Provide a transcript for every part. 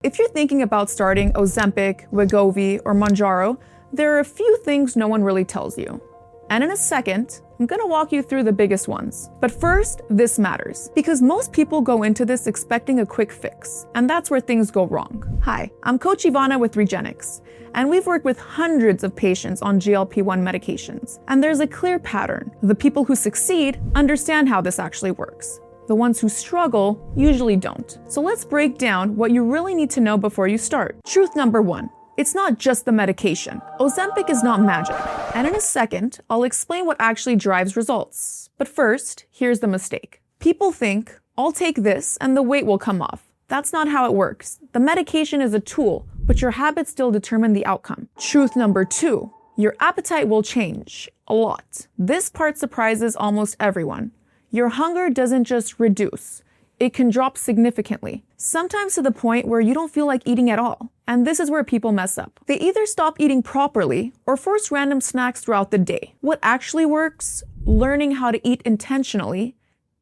If you're thinking about starting Ozempic, Wegovy, or Mounjaro, there are a few things no one really tells you. And in a second, I'm gonna walk you through the biggest ones. But first, this matters, because most people go into this expecting a quick fix, and that's where things go wrong. Hi, I'm Coach Ivana with Regenics, and we've worked with hundreds of patients on GLP-1 medications. And there's a clear pattern. The people who succeed understand how this actually works. The ones who struggle usually don't. So let's break down what you really need to know before you start. Truth number one. It's not just the medication. Ozempic is not magic. And in a second, I'll explain what actually drives results. But first, here's the mistake. People think, I'll take this and the weight will come off. That's not how it works. The medication is a tool, but your habits still determine the outcome. Truth number two. Your appetite will change a lot. This part surprises almost everyone. Your hunger doesn't just reduce. It can drop significantly, sometimes to the point where you don't feel like eating at all. And this is where people mess up. They either stop eating properly or force random snacks throughout the day. What actually works? Learning how to eat intentionally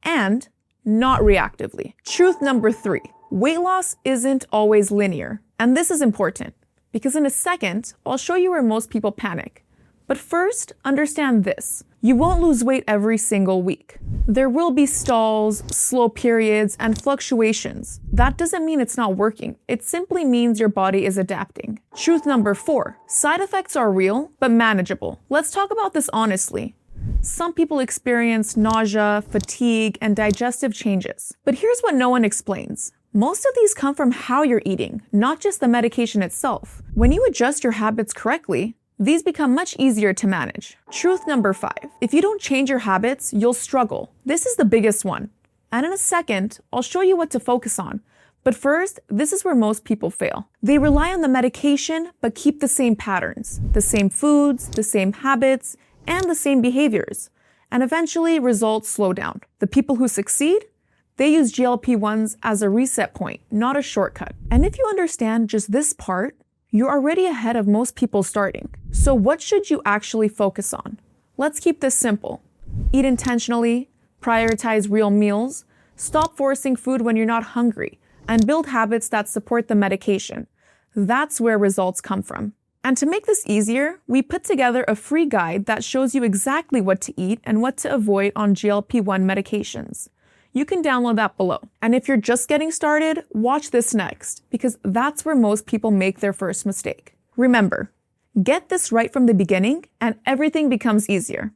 and not reactively. Truth number three. Weight loss isn't always linear. And this is important because in a second, I'll show you where most people panic. But first, understand this. You won't lose weight every single week. There will be stalls, slow periods, and fluctuations. That doesn't mean it's not working. It simply means your body is adapting. Truth number four. Side effects are real, but manageable. Let's talk about this honestly. Some people experience nausea, fatigue, and digestive changes. But here's what no one explains. Most of these come from how you're eating, not just the medication itself. When you adjust your habits correctly, these become much easier to manage. Truth number five. If you don't change your habits, you'll struggle. This is the biggest one. And in a second, I'll show you what to focus on. But first, this is where most people fail. They rely on the medication, but keep the same patterns, the same foods, the same habits, and the same behaviors. And eventually, results slow down. The people who succeed, they use GLP-1s as a reset point, not a shortcut. And if you understand just this part, you're already ahead of most people starting. So what should you actually focus on? Let's keep this simple. Eat intentionally, prioritize real meals, stop forcing food when you're not hungry, and build habits that support the medication. That's where results come from. And to make this easier, we put together a free guide that shows you exactly what to eat and what to avoid on GLP-1 medications. You can download that below. And if you're just getting started, watch this next, because that's where most people make their first mistake. Remember, get this right from the beginning and everything becomes easier.